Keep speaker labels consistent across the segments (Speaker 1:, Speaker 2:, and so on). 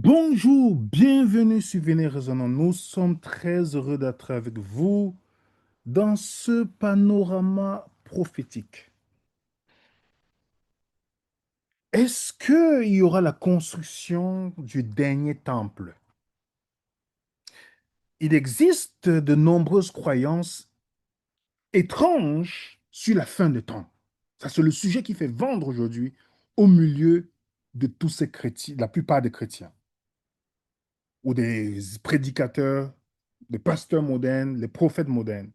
Speaker 1: Bonjour, bienvenue sur Venez Raisonnons. Nous sommes très heureux d'être avec vous dans ce panorama prophétique. Est-ce qu'il y aura la construction du dernier temple? Il existe de nombreuses croyances étranges sur la fin des temps. Ça, c'est le sujet qui fait vendre aujourd'hui au milieu de tous ces chrétiens, la plupart des chrétiens, ou des prédicateurs, des pasteurs modernes, les prophètes modernes.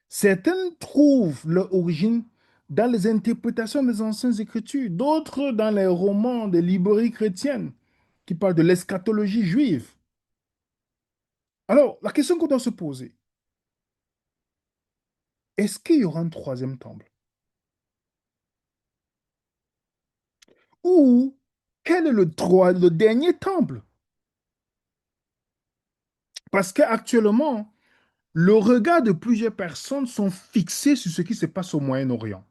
Speaker 1: Certaines trouvent leur origine dans les interprétations des anciennes écritures, d'autres dans les romans des librairies chrétiennes qui parlent de l'eschatologie juive. Alors, la question qu'on doit se poser, est-ce qu'il y aura un troisième temple? Ou quel est le dernier temple? Parce qu'actuellement, le regard de plusieurs personnes sont fixés sur ce qui se passe au Moyen-Orient.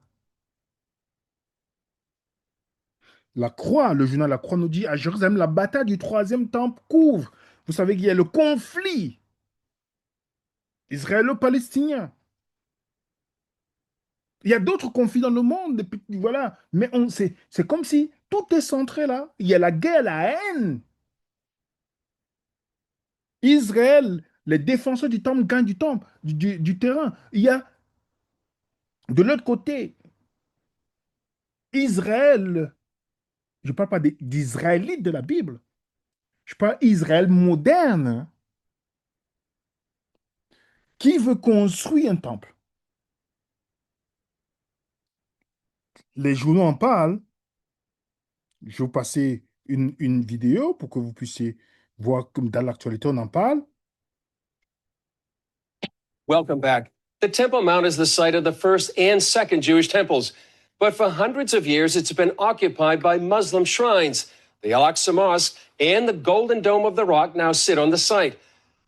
Speaker 1: La Croix, le journal La Croix nous dit à Jérusalem, la bataille du troisième temple couvre. Vous savez qu'il y a le conflit israélo-palestinien. Il y a d'autres conflits dans le monde, voilà. Mais c'est comme si tout est centré là. Il y a la guerre, la haine. Israël, les défenseurs du temple gagnent du temple, du terrain. Il y a de l'autre côté Israël. Je ne parle pas d'Israélites de la Bible. Je parle d'Israël moderne qui veut construire un temple. Les journaux en parlent. Je vais vous passer une vidéo pour que vous puissiez voir comme dans l'actualité on en parle.
Speaker 2: Welcome back. The Temple Mount is the site of the first and second Jewish temples. But for hundreds of years, it's been occupied by Muslim shrines. The Al Aqsa Mosque and the Golden Dome of the Rock now sit on the site.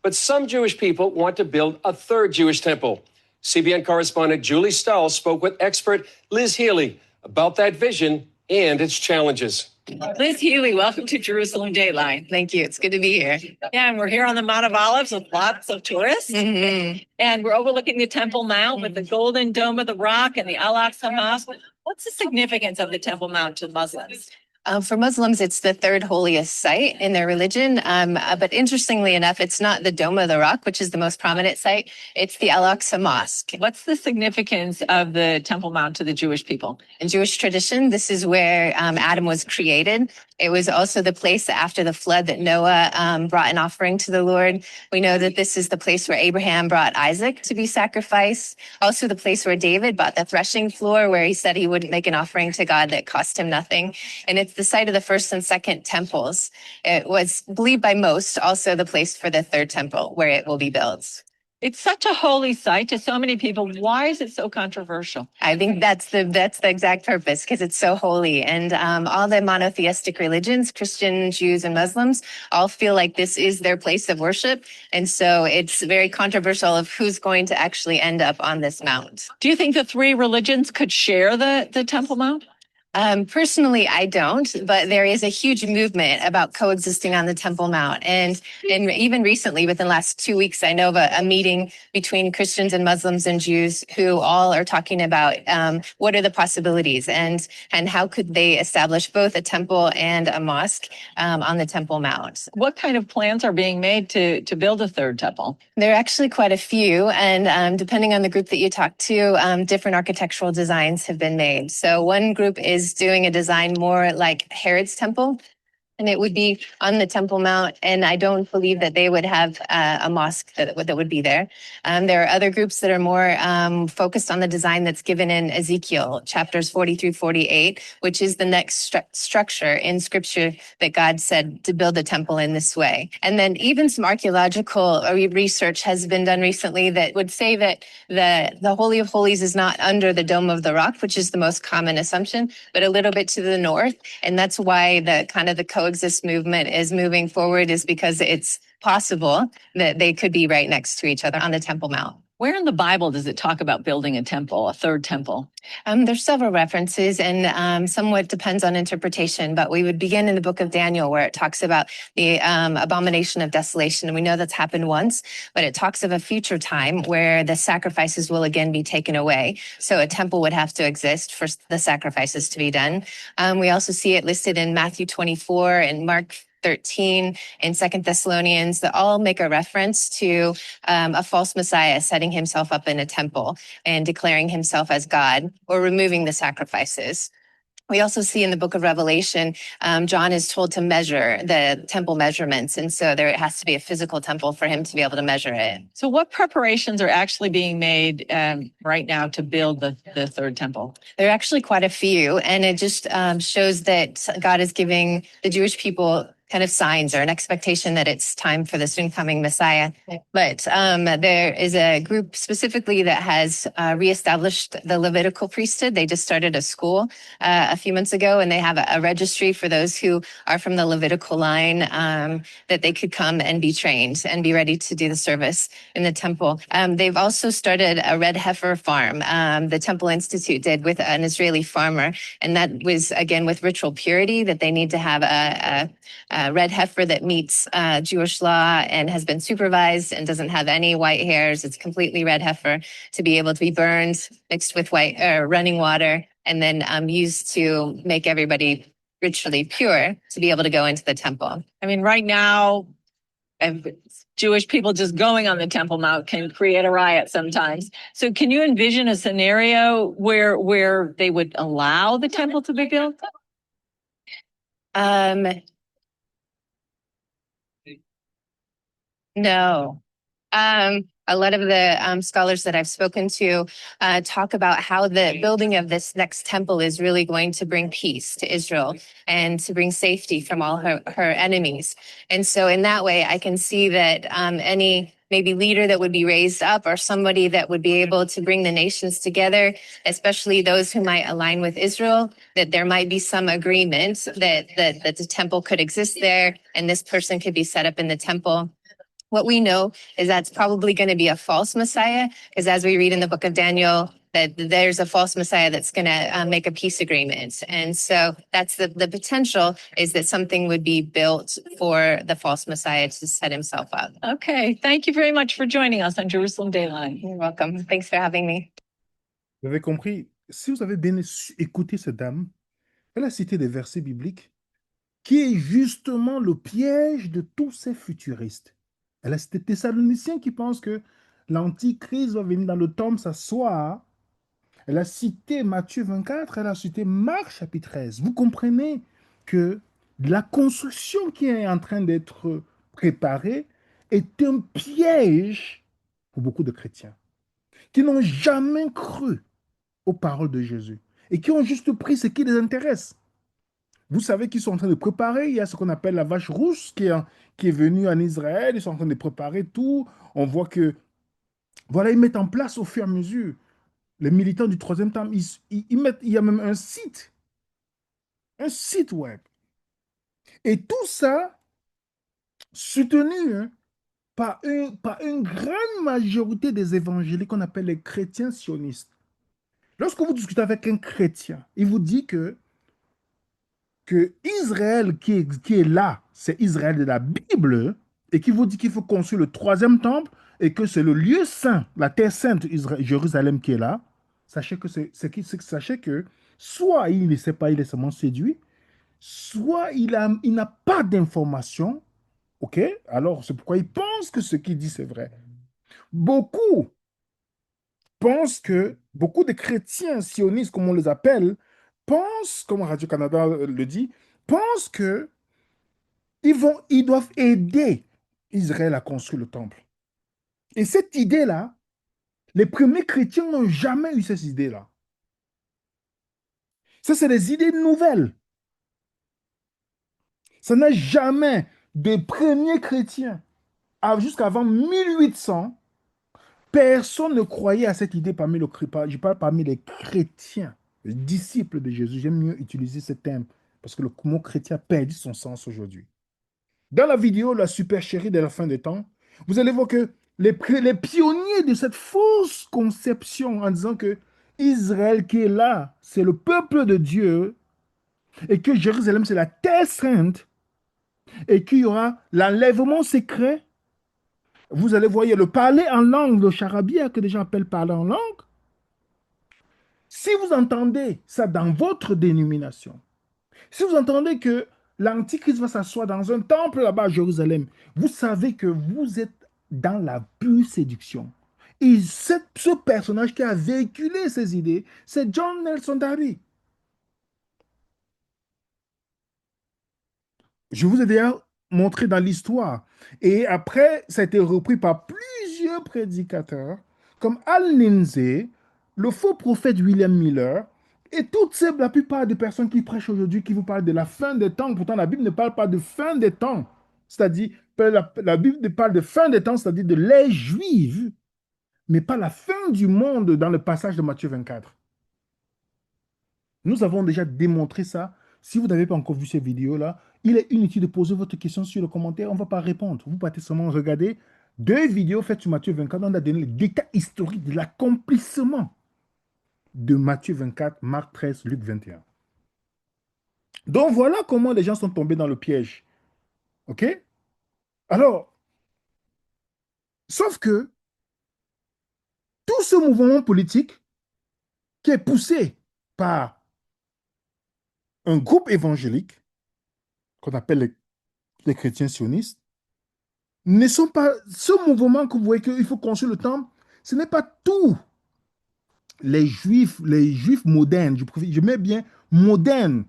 Speaker 2: But some Jewish people want to build a third Jewish temple. CBN correspondent Julie Stahl spoke with expert Liz Healy about that vision and its challenges.
Speaker 3: Liz Healy, welcome to Jerusalem Dateline.
Speaker 4: Thank you. It's good to be here.
Speaker 3: Yeah, and we're here on the Mount of Olives with lots of tourists. And we're overlooking the Temple Mount with the Golden Dome of the Rock and the Al Aqsa Mosque. What's the significance of the Temple Mount to Muslims?
Speaker 4: For Muslims, it's the third holiest site in their religion. But interestingly enough, it's not the Dome of the Rock, which is the most prominent site. It's the Al Aqsa Mosque.
Speaker 3: What's the significance of the Temple Mount to the Jewish people?
Speaker 4: In Jewish tradition, this is where Adam was created. It was also the place after the flood that Noah brought an offering to the Lord. We know that this is the place where Abraham brought Isaac to be sacrificed. Also the place where David bought the threshing floor, where he said he would make an offering to God that cost him nothing. And it's the site of the first and second temples. It was believed by most also the place for the third temple where it will be built.
Speaker 3: It's such a holy site to so many people. Why is it so controversial?
Speaker 4: I think that's the exact purpose, because it's so holy. And all the monotheistic religions, Christian, Jews, and Muslims, all feel like this is their place of worship. And so it's very controversial of who's going to actually end up on this mount.
Speaker 3: Do you think the three religions could share the Temple Mount?
Speaker 4: Personally, I don't, but there is a huge movement about coexisting on the Temple Mount. And even recently, within the last 2 weeks, I know of a meeting between Christians and Muslims and Jews who all are talking about what are the possibilities and how could they establish both a temple and a mosque on the Temple Mount.
Speaker 3: What kind of plans are being made to build a third temple?
Speaker 4: There are actually quite a few, and depending on the group that you talk to, different architectural designs have been made. So one group is doing a design more like Herod's temple, and it would be on the Temple Mount. And I don't believe that they would have a mosque that would be there. There are other groups that are more focused on the design that's given in Ezekiel chapters 40 through 48, which is the next structure in scripture that God said to build a temple in this way. And then even some archaeological research has been done recently that would say that the Holy of Holies is not under the Dome of the Rock, which is the most common assumption, but a little bit to the north. And that's why the coexist movement is moving forward, is because it's possible that they could be right next to each other on the Temple Mount.
Speaker 3: Where in the Bible does it talk about building a temple, a third temple?
Speaker 4: There's several references and somewhat depends on interpretation, but we would begin in the book of Daniel where it talks about the abomination of desolation. And we know that's happened once, but it talks of a future time where the sacrifices will again be taken away. So a temple would have to exist for the sacrifices to be done. We also see it listed in Matthew 24 and Mark 13 and Second Thessalonians that all make a reference to a false Messiah setting himself up in a temple and declaring himself as God or removing the sacrifices. We also see in the book of Revelation, John is told to measure the temple measurements. And so there has to be a physical temple for him to be able to measure it.
Speaker 3: So what preparations are actually being made right now to build the third temple?
Speaker 4: There are actually quite a few, and it just shows that God is giving the Jewish people kind of signs or an expectation that it's time for the soon coming Messiah. But there is a group specifically that has reestablished the Levitical priesthood. They just started a school a few months ago, and they have a registry for those who are from the Levitical line that they could come and be trained and be ready to do the service in the temple. They've also started a red heifer farm. The Temple Institute did with an Israeli farmer, and that was again with ritual purity that they need to have a red heifer that meets Jewish law and has been supervised and doesn't have any white hairs. It's completely red heifer to be able to be burned, mixed with running water, and then used to make everybody ritually pure to be able to go into the temple.
Speaker 3: I mean, right now, Jewish people just going on the Temple Mount can create a riot sometimes. So can you envision a scenario where they would allow the temple to be built?
Speaker 4: No. A lot of the scholars that I've spoken to talk about how the building of this next temple is really going to bring peace to Israel and to bring safety from all her enemies. And so in that way, I can see that any maybe leader that would be raised up or somebody that would be able to bring the nations together, especially those who might align with Israel, that there might be some agreement that the temple could exist there and this person could be set up in the temple. What we know is that's probably going to be a false Messiah, because as we read in the book of Daniel, that there's a false Messiah that's going to make a peace agreement. And so that's the potential is that something would be built for the false Messiah to set himself up.
Speaker 3: Okay. Thank you very much for joining us on Jerusalem Dayline.
Speaker 4: You're welcome. Thanks for having me.
Speaker 1: Vous avez compris, si vous avez bien écouté cette dame, elle a cité des versets bibliques qui est justement le piège de tous ces futuristes. Elle a cité Thessaloniciens qui pensent que l'Antichrist va venir dans le temple s'asseoir. Elle a cité Matthieu 24, elle a cité Marc chapitre 13. Vous comprenez que la construction qui est en train d'être préparée est un piège pour beaucoup de chrétiens qui n'ont jamais cru aux paroles de Jésus et qui ont juste pris ce qui les intéresse. Vous savez qu'ils sont en train de préparer, il y a ce qu'on appelle la vache rousse qui est venue en Israël, ils sont en train de préparer tout. On voit que, voilà, ils mettent en place au fur et à mesure. Les militants du troisième temple, ils mettent, il y a même un site web. Et tout ça, soutenu par une grande majorité des évangéliques qu'on appelle les chrétiens sionistes. Lorsque vous discutez avec un chrétien, il vous dit que Israël qui est là, c'est Israël de la Bible, et qui vous dit qu'il faut construire le troisième temple, et que c'est le lieu saint, la terre sainte, Jérusalem qui est là, sachez que soit il ne sait pas, il est seulement séduit, soit il n'a pas d'information, ok? Alors c'est pourquoi il pense que ce qu'il dit c'est vrai. Beaucoup de chrétiens sionistes, comme on les appelle, pensent, comme Radio-Canada le dit, pensent que ils doivent aider Israël à construire le temple. Et cette idée-là, les premiers chrétiens n'ont jamais eu cette idée-là. Ça, c'est des idées nouvelles. Ça n'a jamais, des premiers chrétiens, jusqu'avant 1800, personne ne croyait à cette idée parmi je parle parmi les chrétiens, les disciples de Jésus. J'aime mieux utiliser ce terme parce que le mot chrétien a perdu son sens aujourd'hui. Dans la vidéo La super chérie de la fin des temps, vous allez voir que les pionniers de cette fausse conception en disant que Israël qui est là, c'est le peuple de Dieu et que Jérusalem, c'est la terre sainte et qu'il y aura l'enlèvement secret. Vous allez voir, il y a le parler en langue, le charabia que des gens appellent parler en langue. Si vous entendez ça dans votre dénomination, si vous entendez que l'Antichrist va s'asseoir dans un temple là-bas à Jérusalem, vous savez que vous êtes dans la pure séduction. Et ce personnage qui a véhiculé ces idées, c'est John Nelson Darby. Je vous ai déjà montré dans l'histoire. Et après, ça a été repris par plusieurs prédicateurs, comme Al Lindsay, le faux prophète William Miller, et la plupart des personnes qui prêchent aujourd'hui, qui vous parlent de la fin des temps. Pourtant, la Bible ne parle pas de fin des temps. C'est-à-dire, la Bible ne parle de fin des temps, c'est-à-dire de l'ère juive, mais pas la fin du monde dans le passage de Matthieu 24. Nous avons déjà démontré ça. Si vous n'avez pas encore vu ces vidéos-là, il est inutile de poser votre question sur le commentaire. On ne va pas répondre. Vous partez seulement regarder 2 vidéos faites sur Matthieu 24. On a donné les détails historiques de l'accomplissement de Matthieu 24, Marc 13, Luc 21. Donc voilà comment les gens sont tombés dans le piège. OK? Alors, sauf que tout ce mouvement politique qui est poussé par un groupe évangélique qu'on appelle les chrétiens sionistes, ne sont pas ce mouvement que vous voyez qu'il faut construire le temple, ce n'est pas tous les juifs modernes, je mets bien modernes,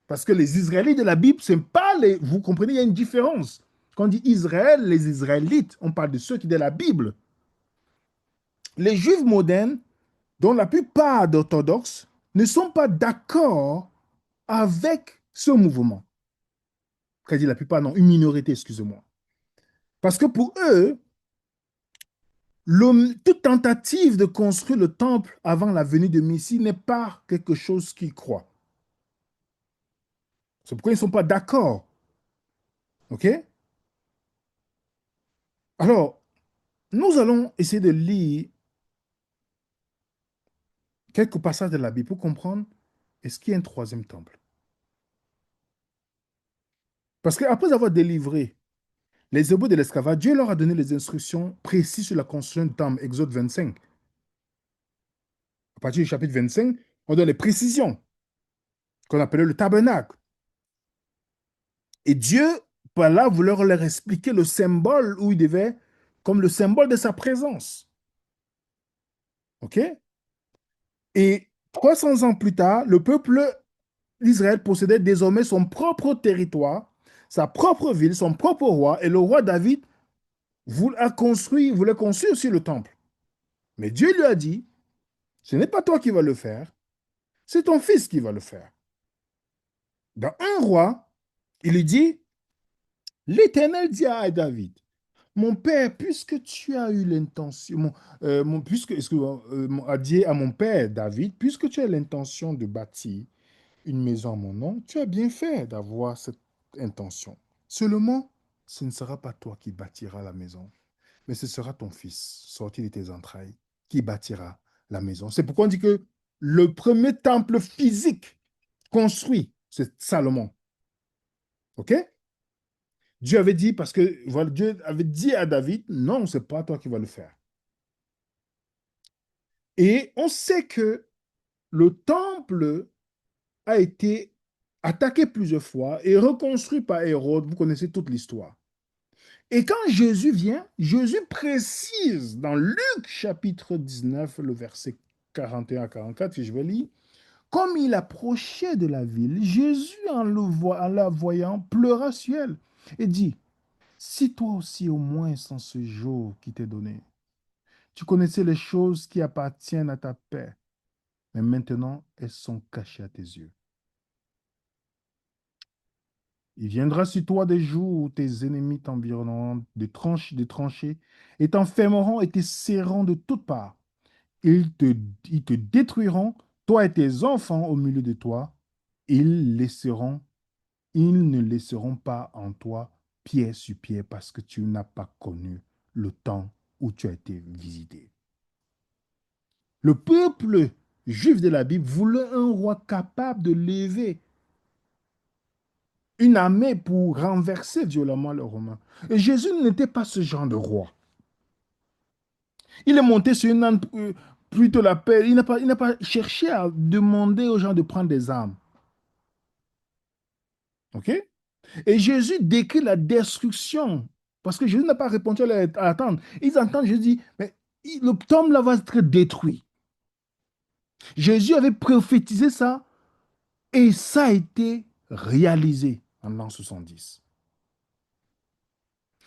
Speaker 1: parce que les Israélites de la Bible, c'est pas les, vous comprenez, il y a une différence. Quand on dit Israël, les Israélites, on parle de ceux qui sont de la Bible. Les juifs modernes, dont la plupart d'orthodoxes, ne sont pas d'accord avec ce mouvement. C'est-à-dire la plupart, non, une minorité, excusez-moi. Parce que pour eux, toute tentative de construire le temple avant la venue de Messie n'est pas quelque chose qu'ils croient. C'est pourquoi ils ne sont pas d'accord. OK? Alors, nous allons essayer de lire quelques passages de la Bible pour comprendre est-ce qu'il y a un troisième temple. Parce qu'après avoir délivré les Hébreux de l'esclavage, Dieu leur a donné les instructions précises sur la construction du temple, Exode 25. À partir du chapitre 25, on donne les précisions qu'on appelait le tabernacle. Et Dieu, par là, voulait leur expliquer le symbole où il devait, comme le symbole de sa présence. OK? Et 300 ans plus tard, le peuple d'Israël possédait désormais son propre territoire, sa propre ville, son propre roi, et le roi David voulait construire aussi le temple. Mais Dieu lui a dit, ce n'est pas toi qui vas le faire, c'est ton fils qui va le faire. Dans un roi, il lui dit, l'Éternel dit à David, mon père, puisque tu as eu l'intention, a dit à mon père David, puisque tu as l'intention de bâtir une maison à mon nom, tu as bien fait d'avoir cette intention. Seulement, ce ne sera pas toi qui bâtiras la maison, mais ce sera ton fils, sorti de tes entrailles, qui bâtira la maison. C'est pourquoi on dit que le premier temple physique construit, c'est Salomon. OK? Dieu avait dit, parce que voilà, Dieu avait dit à David, non, ce n'est pas toi qui vas le faire. Et on sait que le temple a été attaqué plusieurs fois et reconstruit par Hérode. Vous connaissez toute l'histoire. Et quand Jésus vient, Jésus précise dans Luc chapitre 19, le verset 41 à 44, si je vais lire, comme il approchait de la ville, Jésus, en la voyant, pleura sur elle et dit, si toi aussi au moins sans ce jour qui t'est donné, tu connaissais les choses qui appartiennent à ta paix, mais maintenant elles sont cachées à tes yeux. Il viendra sur toi des jours où tes ennemis t'environneront de tranchées et t'enfermeront et te serreront de toutes parts. Ils te, ils te détruiront, toi et tes enfants au milieu de toi. Ils ne laisseront pas en toi pierre sur pierre parce que tu n'as pas connu le temps où tu as été visité. Le peuple juif de la Bible voulait un roi capable de lever une armée pour renverser violemment les Romains. Et Jésus n'était pas ce genre de roi. Il est monté sur une âne plutôt la paix. Il n'a pas cherché à demander aux gens de prendre des armes. OK? Et Jésus décrit la destruction. Parce que Jésus n'a pas répondu à attendre. Ils entendent Jésus dire, mais le temple là va être détruit. Jésus avait prophétisé ça et ça a été réalisé en l'an 70.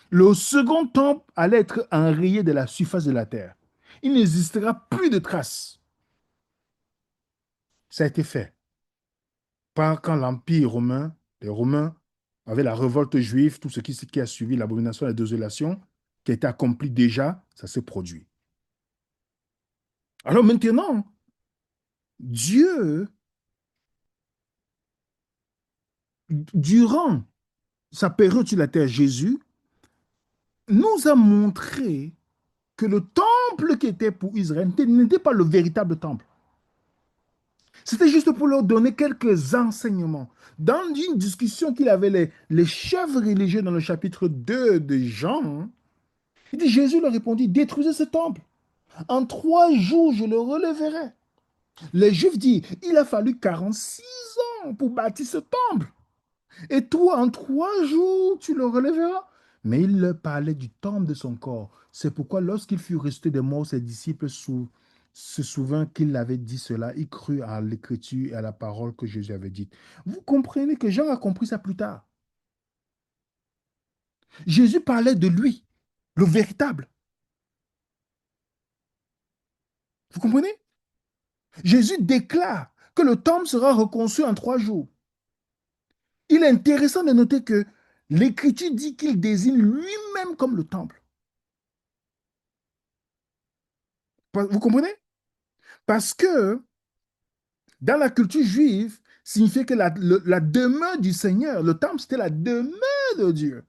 Speaker 1: Le second temple allait être enrayé de la surface de la terre. Il n'existera plus de traces. Ça a été fait. Par quand l'Empire romain, les Romains avaient la révolte juive, tout ce qui a suivi l'abomination et la désolation, qui a été accompli déjà, ça s'est produit. Alors maintenant, Dieu, durant sa période sur la terre, Jésus, nous a montré que le temple qui était pour Israël n'était pas le véritable temple. C'était juste pour leur donner quelques enseignements. Dans une discussion qu'il avait les chefs religieux dans le chapitre 2 de Jean, il dit, Jésus leur répondit, détruisez ce temple. En 3 jours, je le relèverai. Les Juifs disent, il a fallu 46 ans pour bâtir ce temple. Et toi, en 3 jours, tu le relèveras. Mais il leur parlait du temple de son corps. C'est pourquoi lorsqu'il fut resté des morts, ses disciples se souvinrent qu'il avait dit cela. Ils crurent à l'écriture et à la parole que Jésus avait dite. Vous comprenez que Jean a compris ça plus tard. Jésus parlait de lui, le véritable. Vous comprenez? Jésus déclare que le temple sera reconstruit en 3 jours. Il est intéressant de noter que l'Écriture dit qu'il désigne lui-même comme le temple. Vous comprenez? Parce que dans la culture juive, signifiait que la demeure du Seigneur, le temple, c'était la demeure de Dieu.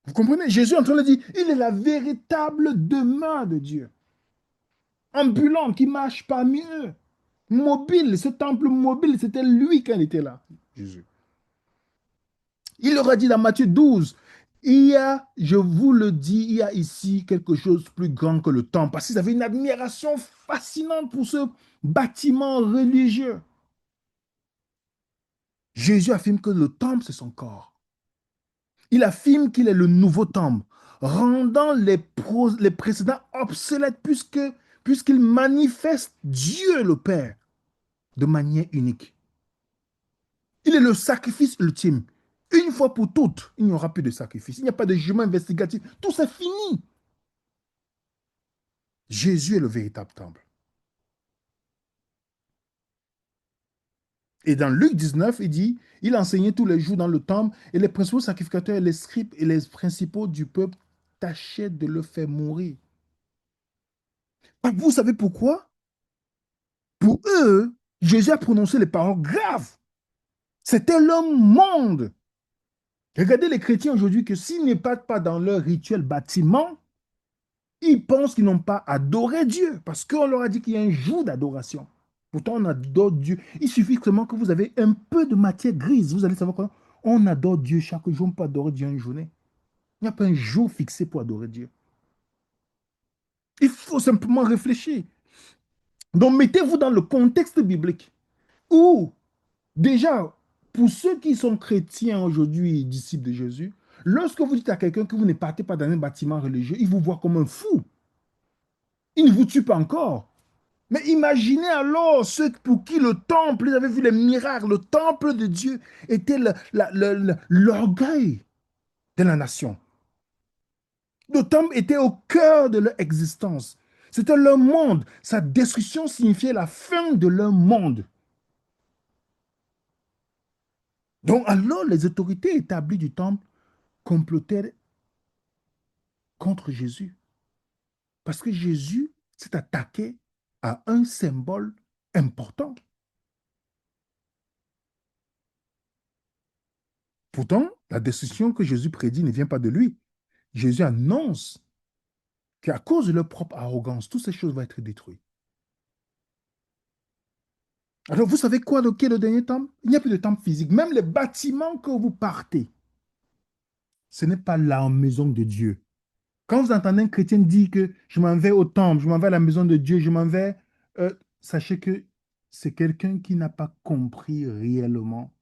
Speaker 1: Vous comprenez? Jésus est en train de dire, il est la véritable demeure de Dieu. Ambulant, qui marche parmi eux. Mobile, ce temple mobile, c'était lui quand il était là, Jésus. Il leur a dit dans Matthieu 12, je vous le dis, il y a ici quelque chose de plus grand que le temple. Parce qu'ils avaient une admiration fascinante pour ce bâtiment religieux. Jésus affirme que le temple, c'est son corps. Il affirme qu'il est le nouveau temple, rendant les précédents obsolètes puisqu'il manifeste Dieu le Père de manière unique. Il est le sacrifice ultime. Une fois pour toutes, il n'y aura plus de sacrifice. Il n'y a pas de jugement investigatif. Tout c'est fini. Jésus est le véritable temple. Et dans Luc 19, il dit, il enseignait tous les jours dans le temple et les principaux sacrificateurs, les scribes et les principaux du peuple tâchaient de le faire mourir. Vous savez pourquoi? Pour eux, Jésus a prononcé les paroles graves. C'était leur monde. Regardez les chrétiens aujourd'hui que s'ils ne partent pas dans leur rituel bâtiment, ils pensent qu'ils n'ont pas adoré Dieu parce qu'on leur a dit qu'il y a un jour d'adoration. Pourtant, on adore Dieu. Il suffit seulement que vous avez un peu de matière grise. Vous allez savoir quoi? On adore Dieu chaque jour. On peut adorer Dieu une journée. Il n'y a pas un jour fixé pour adorer Dieu. Il faut simplement réfléchir. Donc, mettez-vous dans le contexte biblique où, déjà, pour ceux qui sont chrétiens aujourd'hui, disciples de Jésus, lorsque vous dites à quelqu'un que vous ne partez pas dans un bâtiment religieux, il vous voit comme un fou. Il ne vous tue pas encore. Mais imaginez alors ceux pour qui le temple, ils avaient vu les miracles, le temple de Dieu était l'orgueil de la nation. Le temple était au cœur de leur existence. C'était leur monde. Sa destruction signifiait la fin de leur monde. Donc alors les autorités établies du temple complotaient contre Jésus. Parce que Jésus s'est attaqué à un symbole important. Pourtant, la destruction que Jésus prédit ne vient pas de lui. Jésus annonce qu'à cause de leur propre arrogance, toutes ces choses vont être détruites. Alors, vous savez quoi, qu'est le dernier temple? Il n'y a plus de temple physique. Même les bâtiments que vous partez, ce n'est pas la maison de Dieu. Quand vous entendez un chrétien dire que je m'en vais au temple, je m'en vais à la maison de Dieu, je m'en vais, sachez que c'est quelqu'un qui n'a pas compris réellement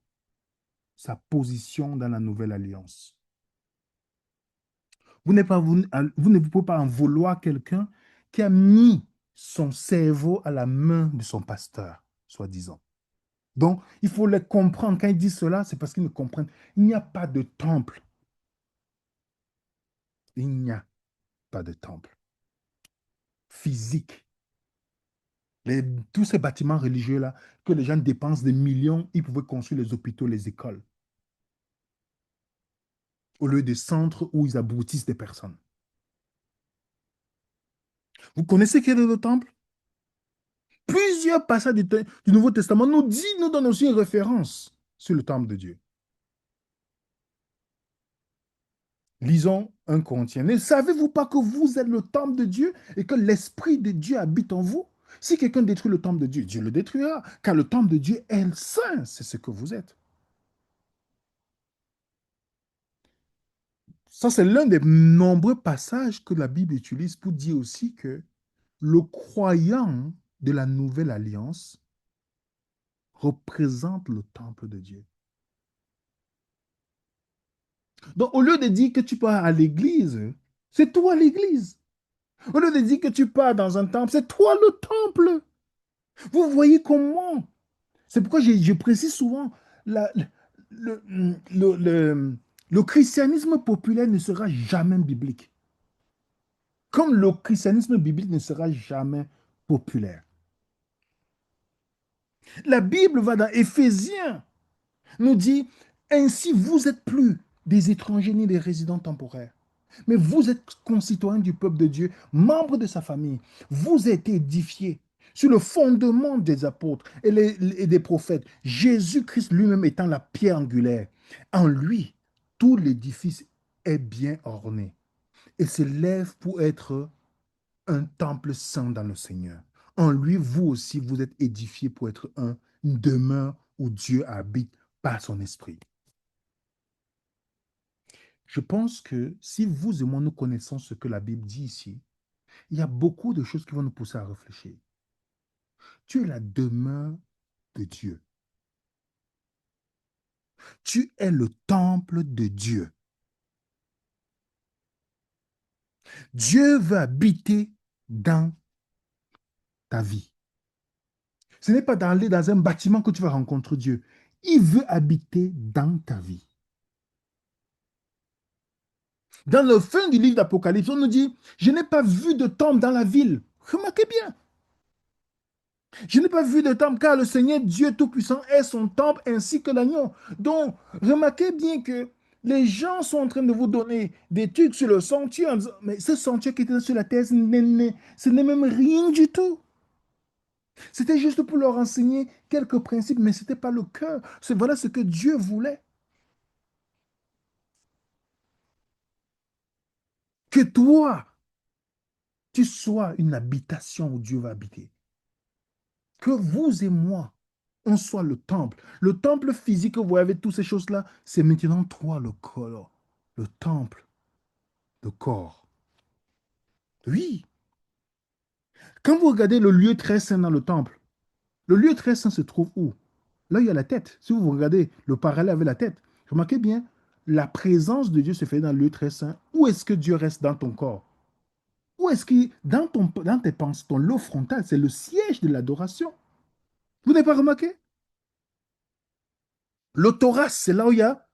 Speaker 1: sa position dans la nouvelle alliance. Vous ne pouvez pas en vouloir quelqu'un qui a mis son cerveau à la main de son pasteur, soi-disant. Donc, il faut les comprendre. Quand ils disent cela, c'est parce qu'ils ne comprennent. Il n'y a pas de temple. Il n'y a pas de temple physique. Tous ces bâtiments religieux-là, que les gens dépensent des millions, ils pouvaient construire les hôpitaux, les écoles, au lieu des centres où ils aboutissent des personnes. Vous connaissez quel est le temple? Plusieurs passages du Nouveau Testament nous donnent aussi une référence sur le temple de Dieu. Lisons 1 Corinthiens. Ne savez-vous pas que vous êtes le temple de Dieu et que l'Esprit de Dieu habite en vous? Si quelqu'un détruit le temple de Dieu, Dieu le détruira, car le temple de Dieu est saint, c'est ce que vous êtes. Ça, c'est l'un des nombreux passages que la Bible utilise pour dire aussi que le croyant de la nouvelle alliance représente le temple de Dieu. Donc, au lieu de dire que tu pars à l'église, c'est toi l'église. Au lieu de dire que tu pars dans un temple, c'est toi le temple. Vous voyez comment? C'est pourquoi je précise souvent, la- le, le, le- le christianisme populaire ne sera jamais biblique. Comme le christianisme biblique ne sera jamais populaire. La Bible va dans Éphésiens, nous dit, ainsi vous êtes plus des étrangers ni des résidents temporaires, mais vous êtes concitoyens du peuple de Dieu, membres de sa famille. Vous êtes édifiés sur le fondement des apôtres et des prophètes, Jésus-Christ lui-même étant la pierre angulaire. En lui, tout l'édifice est bien orné et s'élève pour être un temple saint dans le Seigneur. En lui, vous aussi, vous êtes édifiés pour être une demeure où Dieu habite par son esprit. Je pense que si vous et moi nous connaissons ce que la Bible dit ici, il y a beaucoup de choses qui vont nous pousser à réfléchir. Tu es la demeure de Dieu. Tu es le temple de Dieu. Dieu veut habiter dans ta vie. Ce n'est pas d'aller dans un bâtiment que tu vas rencontrer Dieu. Il veut habiter dans ta vie. Dans le fin du livre d'Apocalypse, on nous dit, je n'ai pas vu de temple dans la ville. Remarquez bien. Je n'ai pas vu de temple car le Seigneur Dieu Tout-Puissant est son temple ainsi que l'agneau. Donc, remarquez bien que les gens sont en train de vous donner des trucs sur le sanctuaire en disant, mais ce sanctuaire qui était sur la terre, ce n'est même rien du tout. C'était juste pour leur enseigner quelques principes, mais ce n'était pas le cœur. Voilà ce que Dieu voulait. Que toi, tu sois une habitation où Dieu va habiter. Que vous et moi, on soit le temple. Le temple physique, vous voyez, avec toutes ces choses-là, c'est maintenant toi le corps. Le temple, le corps. Oui. Quand vous regardez le lieu très saint dans le temple, le lieu très saint se trouve où? Là, il y a la tête. Si vous regardez le parallèle avec la tête, remarquez bien, la présence de Dieu se fait dans le lieu très saint. Où est-ce que Dieu reste dans ton corps? Où est-ce qu'il, dans tes pensées, ton lobe frontal, c'est le siège de l'adoration. Vous n'avez pas remarqué? Le thorax, c'est là où il y a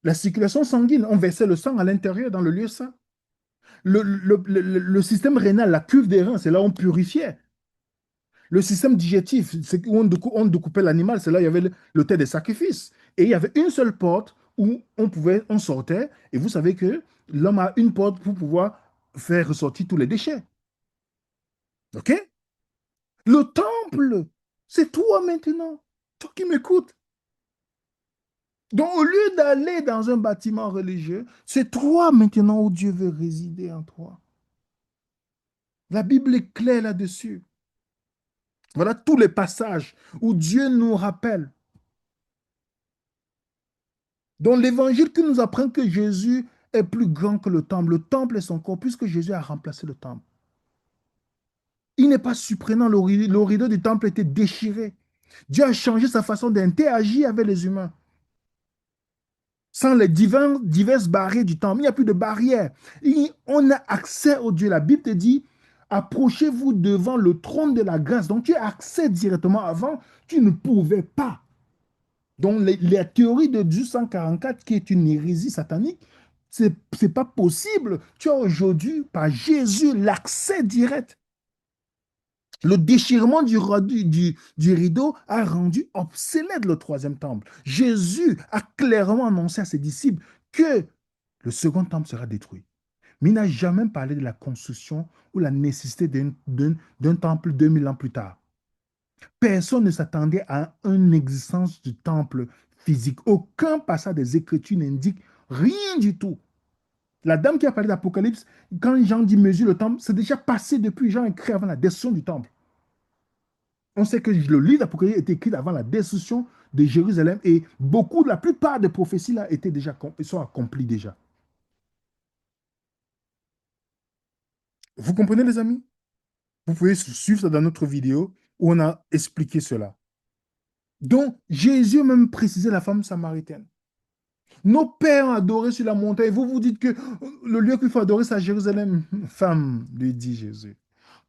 Speaker 1: la circulation sanguine. On versait le sang à l'intérieur dans le lieu saint. Le système rénal, la cuve des reins, c'est là où on purifiait. Le système digestif, c'est où on découpait l'animal, c'est là où il y avait l'autel des sacrifices. Et il y avait une seule porte où on sortait, et vous savez que l'homme a une porte pour pouvoir faire ressortir tous les déchets. OK? Le temple, c'est toi maintenant. Toi qui m'écoutes. Donc, au lieu d'aller dans un bâtiment religieux, c'est toi maintenant où Dieu veut résider en toi. La Bible est claire là-dessus. Voilà tous les passages où Dieu nous rappelle. Donc, l'évangile qui nous apprend que Jésus est plus grand que le temple. Le temple est son corps, puisque Jésus a remplacé le temple. Il n'est pas surprenant, le rideau du temple était déchiré. Dieu a changé sa façon d'interagir avec les humains. Sans les diverses barrières du temple, il n'y a plus de barrières. On a accès au Dieu. La Bible te dit, approchez-vous devant le trône de la grâce. Donc tu as accès directement. Avant, tu ne pouvais pas. Donc la théorie de Dieu 144, qui est une hérésie satanique, c'est pas possible. Tu as aujourd'hui, par Jésus, l'accès direct. Le déchirement du rideau a rendu obsolète le troisième temple. Jésus a clairement annoncé à ses disciples que le second temple sera détruit. Mais il n'a jamais parlé de la construction ou la nécessité d'un temple 2000 ans plus tard. Personne ne s'attendait à une existence du temple physique. Aucun passage des Écritures n'indique rien du tout. La dame qui a parlé d'Apocalypse, quand Jean dit mesure le temple, c'est déjà passé depuis. Jean écrit avant la destruction du temple. On sait que le livre d'Apocalypse est écrit avant la destruction de Jérusalem et la plupart des prophéties là sont accomplies déjà. Vous comprenez les amis? Vous pouvez suivre ça dans notre vidéo où on a expliqué cela. Donc, Jésus a même précisé la femme samaritaine. Nos pères ont adoré sur la montagne. Vous vous dites que le lieu qu'il faut adorer, c'est à Jérusalem. Femme, lui dit Jésus.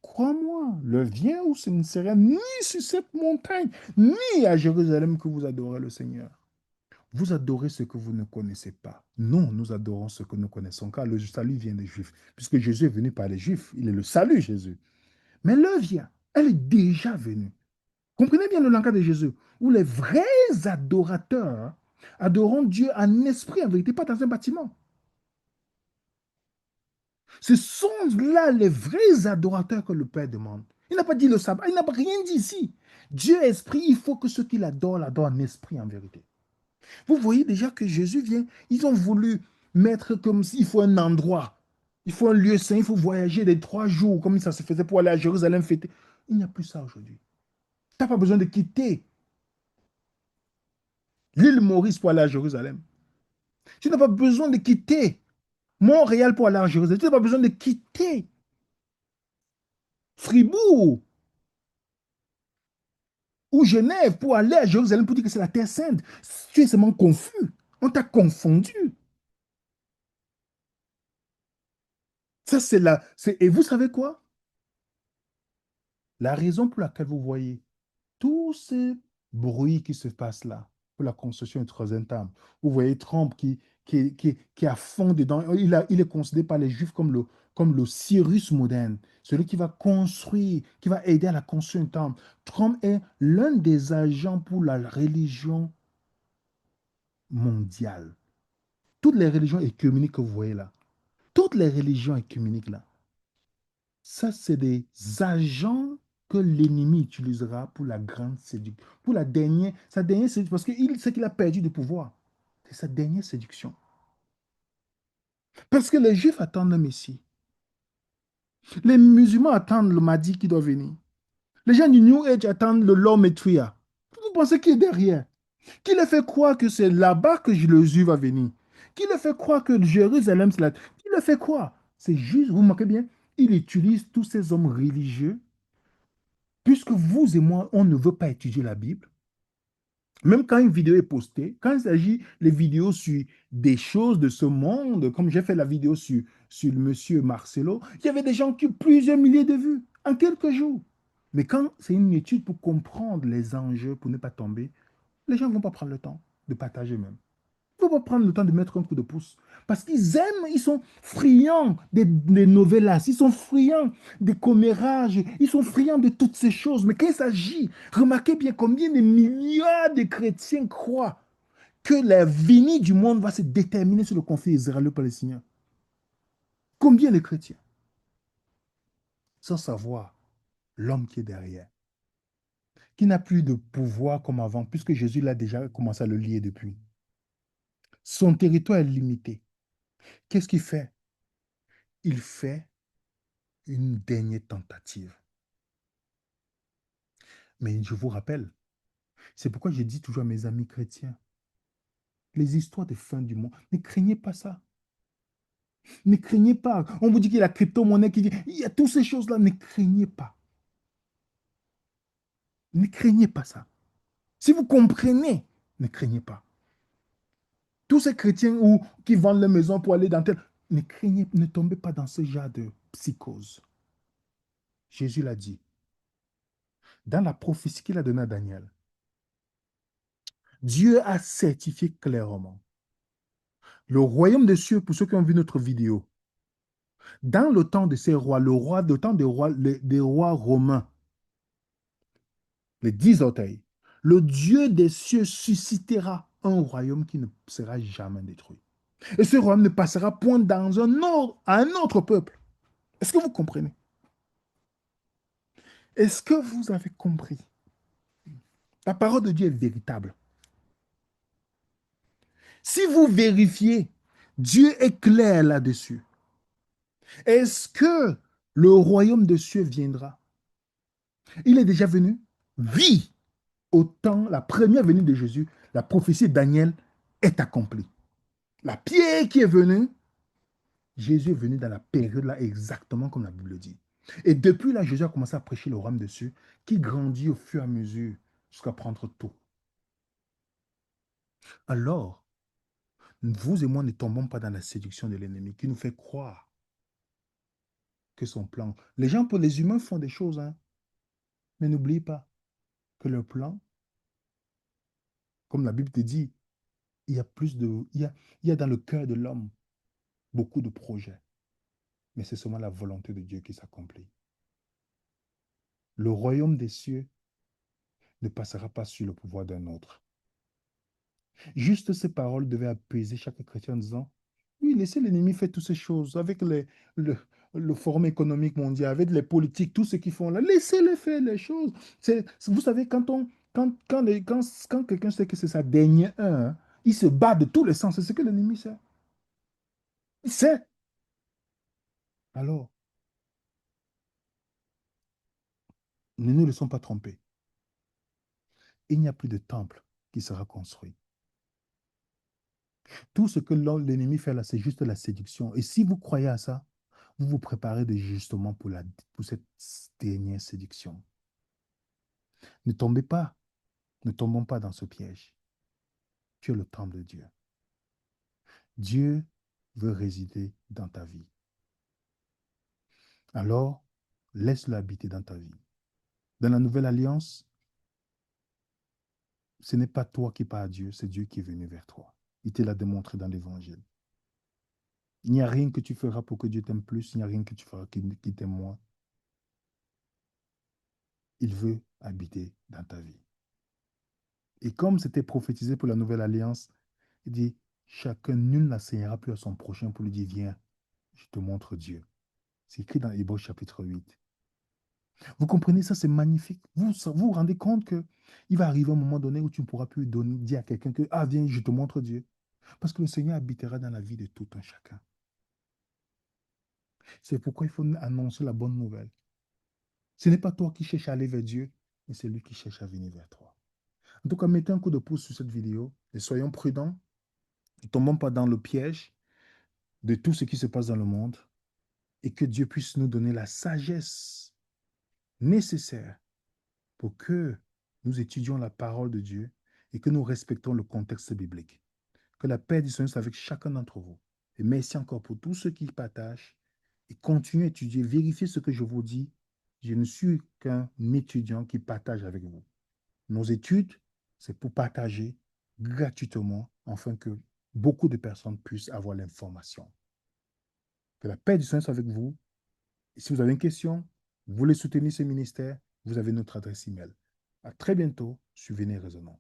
Speaker 1: Crois-moi, le vient où ce ne serait ni sur cette montagne, ni à Jérusalem que vous adorez le Seigneur. Vous adorez ce que vous ne connaissez pas. Non, nous adorons ce que nous connaissons, car le salut vient des Juifs. Puisque Jésus est venu par les Juifs, il est le salut, Jésus. Mais l'heure vient, elle est déjà venue. Comprenez bien le langage de Jésus, où les vrais adorateurs adoreront Dieu en esprit, en vérité, pas dans un bâtiment. Ce sont là les vrais adorateurs que le Père demande. Il n'a pas dit le sabbat, il n'a pas rien dit ici. Dieu est esprit, il faut que ceux qui l'adorent en esprit, en vérité. Vous voyez déjà que Jésus vient, ils ont voulu mettre comme s'il faut un endroit, il faut un lieu saint, il faut voyager des 3 jours, comme ça se faisait pour aller à Jérusalem fêter. Il n'y a plus ça aujourd'hui. Tu n'as pas besoin de quitter l'île Maurice pour aller à Jérusalem. Tu n'as pas besoin de quitter Montréal pour aller à Jérusalem. Tu n'as pas besoin de quitter Fribourg ou Genève pour aller à Jérusalem pour dire que c'est la Terre Sainte. Tu es seulement confus. On t'a confondu. Ça, c'est la. Et vous savez quoi? La raison pour laquelle vous voyez tous ces bruits qui se passent là pour la construction du troisième temple, vous voyez Trump qui est à fond dedans. Il est considéré par les Juifs comme le Cyrus moderne, celui qui va construire, qui va aider à la construction du temple. Trump est l'un des agents pour la religion mondiale. Toutes les religions œcuméniques que vous voyez là, toutes les religions œcuméniques là, ça, c'est des agents que l'ennemi utilisera pour la grande séduction. Pour sa dernière séduction, parce qu'il sait qu'il a perdu du pouvoir. C'est sa dernière séduction. Parce que les Juifs attendent le Messie. Les musulmans attendent le Mahdi qui doit venir. Les gens du New Age attendent le Lord Maitreya. Vous pensez qui est derrière? Qui leur fait croire que c'est là-bas que le juif va venir? Qui leur fait croire que Jérusalem, c'est là? Qui leur fait croire? C'est juste, vous remarquez bien, il utilise tous ces hommes religieux. Puisque vous et moi, on ne veut pas étudier la Bible, même quand une vidéo est postée, quand il s'agit des vidéos sur des choses de ce monde, comme j'ai fait la vidéo sur le monsieur Marcelo, il y avait des gens qui ont plusieurs milliers de vues en quelques jours. Mais quand c'est une étude pour comprendre les enjeux, pour ne pas tomber, les gens ne vont pas prendre le temps de partager même. Il ne faut pas prendre le temps de mettre un coup de pouce. Parce qu'ils aiment, ils sont friands des novellas, ils sont friands des commérages, ils sont friands de toutes ces choses. Mais quand il s'agit, remarquez bien combien de milliards de chrétiens croient que la venue du monde va se déterminer sur le conflit israélo-palestinien. Combien de chrétiens? Sans savoir l'homme qui est derrière, qui n'a plus de pouvoir comme avant, puisque Jésus l'a déjà commencé à le lier depuis. Son territoire est limité. Qu'est-ce qu'il fait? Il fait une dernière tentative. Mais je vous rappelle, c'est pourquoi je dis toujours à mes amis chrétiens, les histoires de fin du monde, ne craignez pas ça. Ne craignez pas. On vous dit qu'il y a la crypto-monnaie qui vient. Il y a toutes ces choses-là. Ne craignez pas. Ne craignez pas ça. Si vous comprenez, ne craignez pas. Tous ces chrétiens qui vendent leur maison pour aller dans tel... Ne craignez, ne tombez pas dans ce genre de psychose. Jésus l'a dit. Dans la prophétie qu'il a donnée à Daniel, Dieu a certifié clairement le royaume des cieux, pour ceux qui ont vu notre vidéo, dans le temps de ces rois, le temps des rois romains, les 10 orteils, le Dieu des cieux suscitera un royaume qui ne sera jamais détruit. Et ce royaume ne passera point dans à un autre peuple. Est-ce que vous comprenez? Est-ce que vous avez compris? La parole de Dieu est véritable. Si vous vérifiez, Dieu est clair là-dessus. Est-ce que le royaume des cieux viendra? Il est déjà venu? Oui. Au temps, la première venue de Jésus, la prophétie de Daniel est accomplie. La pierre qui est venue, Jésus est venu dans la période là exactement comme la Bible dit. Et depuis là, Jésus a commencé à prêcher le royaume des cieux qui grandit au fur et à mesure jusqu'à prendre tout. Alors, vous et moi ne tombons pas dans la séduction de l'ennemi qui nous fait croire que son plan... Les humains font des choses, hein, mais n'oubliez pas que leur plan, comme la Bible te dit, il y a plus de... il y a dans le cœur de l'homme beaucoup de projets, mais c'est seulement la volonté de Dieu qui s'accomplit. Le royaume des cieux ne passera pas sur le pouvoir d'un autre. Juste ces paroles devaient apaiser chaque chrétien en disant, oui, laissez l'ennemi faire toutes ces choses avec le, le Forum économique mondial, avec les politiques, tout ce qu'ils font là. Laissez-les faire les choses. Vous savez, quand quelqu'un sait que c'est sa dernière heure, hein, il se bat de tous les sens. C'est ce que l'ennemi sait. Il sait. Alors, ne nous laissons pas tromper. Il n'y a plus de temple qui sera construit. Tout ce que l'ennemi fait là, c'est juste la séduction. Et si vous croyez à ça, vous vous préparez justement pour cette dernière séduction. Ne tombez pas, ne tombons pas dans ce piège. Tu es le temple de Dieu. Dieu veut résider dans ta vie. Alors, laisse-le habiter dans ta vie. Dans la nouvelle alliance, ce n'est pas toi qui parles à Dieu, c'est Dieu qui est venu vers toi. Il te l'a démontré dans l'évangile. Il n'y a rien que tu feras pour que Dieu t'aime plus, il n'y a rien que tu feras qui t'aime moins. Il veut habiter dans ta vie. Et comme c'était prophétisé pour la nouvelle alliance, il dit, chacun, nul n'enseignera plus à son prochain pour lui dire, viens, je te montre Dieu. C'est écrit dans Hébreux chapitre 8. Vous comprenez ça, c'est magnifique. Vous rendez compte qu'il va arriver un moment donné où tu ne pourras plus dire à quelqu'un que, ah, viens, je te montre Dieu. Parce que le Seigneur habitera dans la vie de tout un chacun. C'est pourquoi il faut annoncer la bonne nouvelle. Ce n'est pas toi qui cherches à aller vers Dieu, mais c'est lui qui cherche à venir vers toi. En tout cas, mettez un coup de pouce sur cette vidéo et soyons prudents. Ne tombons pas dans le piège de tout ce qui se passe dans le monde et que Dieu puisse nous donner la sagesse nécessaire pour que nous étudions la parole de Dieu et que nous respectons le contexte biblique. Que la paix du Seigneur soit avec chacun d'entre vous. Et merci encore pour tous ceux qui partagent et continuez à étudier, vérifiez ce que je vous dis. Je ne suis qu'un étudiant qui partage avec vous. Nos études, c'est pour partager gratuitement afin que beaucoup de personnes puissent avoir l'information. Que la paix du Seigneur soit avec vous. Et si vous avez une question, vous voulez soutenir ce ministère, vous avez notre adresse email. À très bientôt sur Venez Raisonnons.